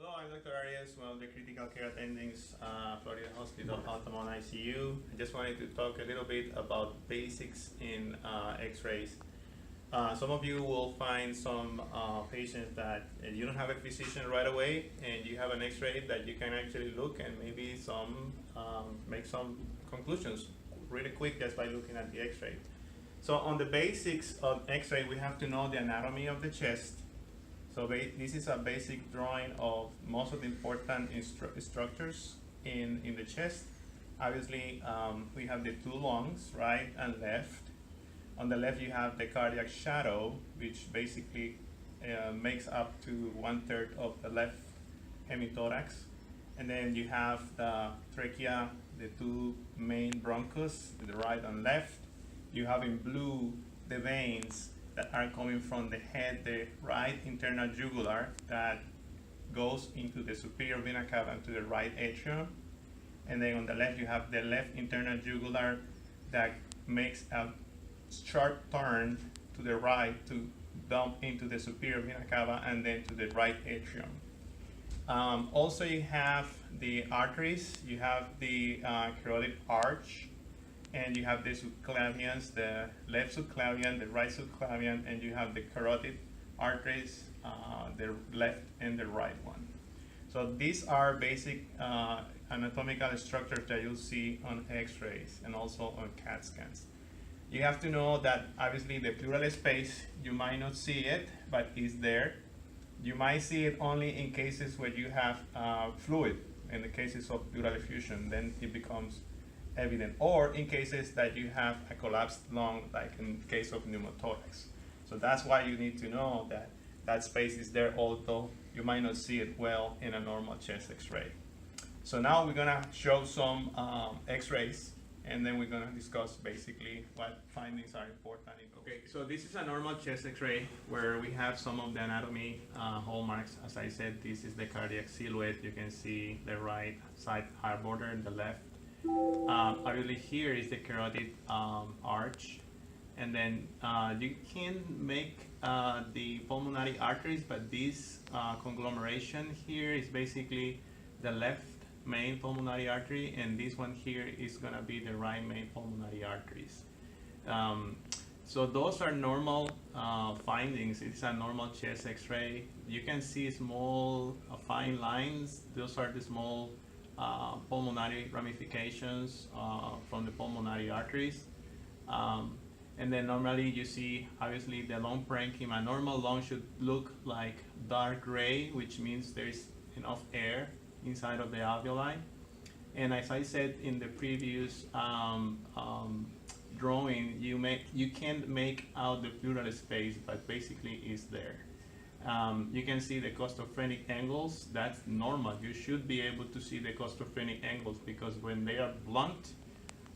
Hello, I'm Dr. Arias, one of the critical care attendings, Florida Hospital Altamont ICU. I just wanted to talk a little bit about basics in X-rays. Some of you will find some patients that you don't have a physician right away, and you have an X-ray that you can actually look and maybe make some conclusions really quick just by looking at the X-ray. So on the basics of X-ray, we have to know the anatomy of the chest. So this is a basic drawing of most of the important structures in the chest. Obviously, we have the two lungs, right and left. On the left, you have the cardiac shadow, which basically makes up to 1/3 of the left hemithorax. And then you have the trachea, the two main bronchus, the right and left. You have in blue the veins that are coming from the head, the right internal jugular that goes into the superior vena cava and to the right atrium. And then on the left, you have the left internal jugular that makes a sharp turn to the right to dump into the superior vena cava and then to the right atrium. Also, you have the arteries. You have the carotid arch, and you have the subclavians, the left subclavian, the right subclavian, and you have the carotid arteries, the left and the right one. So these are basic anatomical structures that you'll see on X-rays and also on CAT scans. You have to know that obviously the pleural space, you might not see it, but it's there. You might see it only in cases where you have fluid. In the cases of pleural effusion, then it becomes evident, or in cases that you have a collapsed lung, like in the case of pneumothorax. So that's why you need to know that that space is there, although you might not see it well in a normal chest X-ray. So now we're gonna show some X-rays, and then we're gonna discuss basically what findings are important. Okay, so this is a normal chest X-ray where we have some of the anatomy hallmarks. As I said, this is the cardiac silhouette. You can see the right side heart border and the left. Obviously here is the carotid arch, and then you can make the pulmonary arteries, but this conglomeration here is basically the left main pulmonary artery, and this one here is going to be the right main pulmonary arteries. So those are normal findings. It's a normal chest X-ray. You can see small fine lines. Those are the small pulmonary ramifications from the pulmonary arteries. And then normally you see obviously the lung parenchyma. A normal lung should look like dark gray, which means there's enough air inside of the alveoli. And as I said in the previous drawing, you can't make out the pleural space, but basically it's there. You can see the costophrenic angles. That's normal. You should be able to see the costophrenic angles, because when they are blunt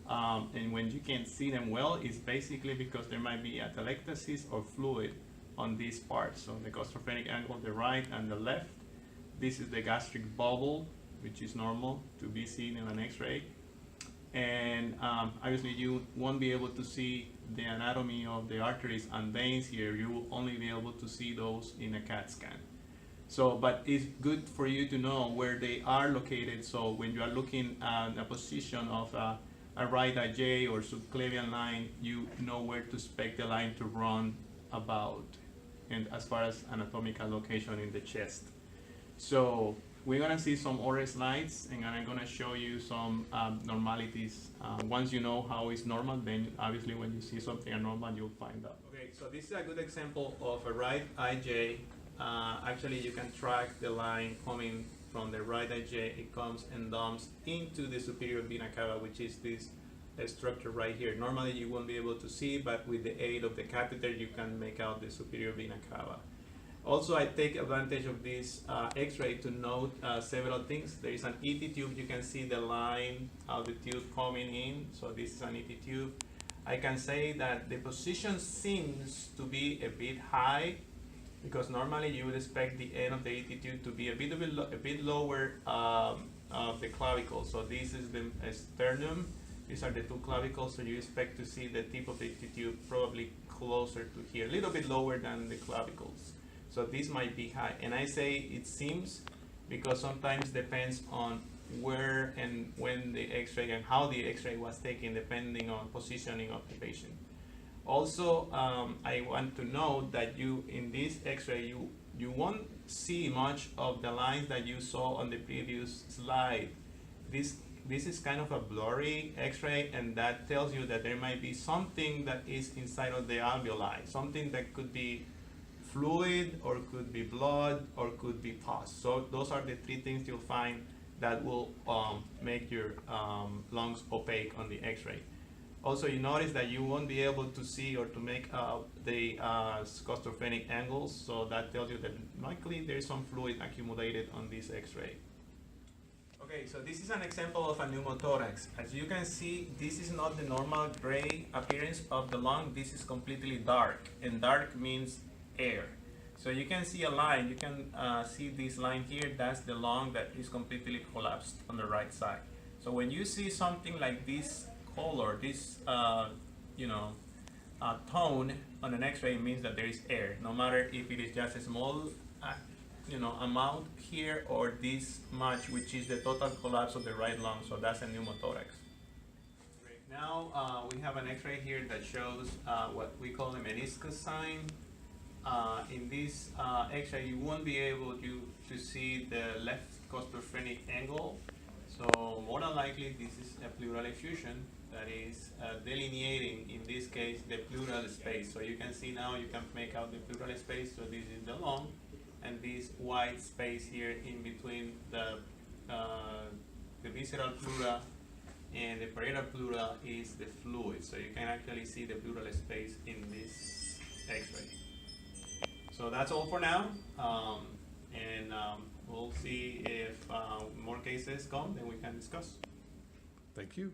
and when you can't see them well, it's basically because there might be atelectasis or fluid on these parts. So the costophrenic angle, the right and the left. This is the gastric bubble, which is normal to be seen in an X-ray. And obviously you won't be able to see the anatomy of the arteries and veins here. You will only be able to see those in a CAT scan. So, but it's good for you to know where they are located, so when you are looking at the position of a right IJ or subclavian line, you know where to expect the line to run about, and as far as anatomical location in the chest. So we're gonna see some other slides, and I'm gonna show you some normalities. Once you know how it's normal, then obviously when you see something abnormal, you'll find out. Okay, so this is a good example of a right IJ. Actually, you can track the line coming from the right IJ. It comes and dumps into the superior vena cava, which is this structure right here. Normally, you won't be able to see, but with the aid of the catheter, you can make out the superior vena cava. Also, I take advantage of this X-ray to note several things. There is an ET tube. You can see the line of the tube coming in. So this is an ET tube. I can say that the position seems to be a bit high, because normally you would expect the end of the ET tube to be a bit lower of the clavicle. So this is the sternum. These are the two clavicles. So you expect to see the tip of the ET tube probably closer to here, a little bit lower than the clavicles. So this might be high. And I say it seems because sometimes depends on where and when the x-ray and how the x-ray was taken, depending on positioning of the patient. Also, I want to note that you, in this x-ray, you won't see much of the lines that you saw on the previous slide. This is kind of a blurry x-ray, and that tells you that there might be something that is inside of the alveoli, something that could be fluid, or could be blood, or could be pus. So those are the three things you'll find that will make your lungs opaque on the x-ray. Also, you notice that you won't be able to see or to make the schizophrenic angles, so that tells you that likely there is some fluid accumulated on this x-ray. Okay, so this is an example of a pneumothorax. As you can see, this is not the normal gray appearance of the lung. This is completely dark, and dark means air. So you can see a line, you can see this line here, that's the lung that is completely collapsed on the right side. So when you see something like this color, this tone on an x-ray, it means that there is air, no matter if it is just a small amount here or this much, which is the total collapse of the right lung. So that's a pneumothorax. Great. Now we have an x-ray here that shows what we call a meniscus sign. In this x-ray, you won't be able to see the left schizophrenic angle. So more than likely, this is a pleural effusion that is delineating, in this case, the pleural space. So you can see now, you can make out the pleural space. So this is the lung, and this white space here in between the visceral pleura and the parietal pleura is the fluid. So you can actually see the pleural space in this x-ray. So that's all for now, and we'll see if more cases come, then we can discuss. Thank you.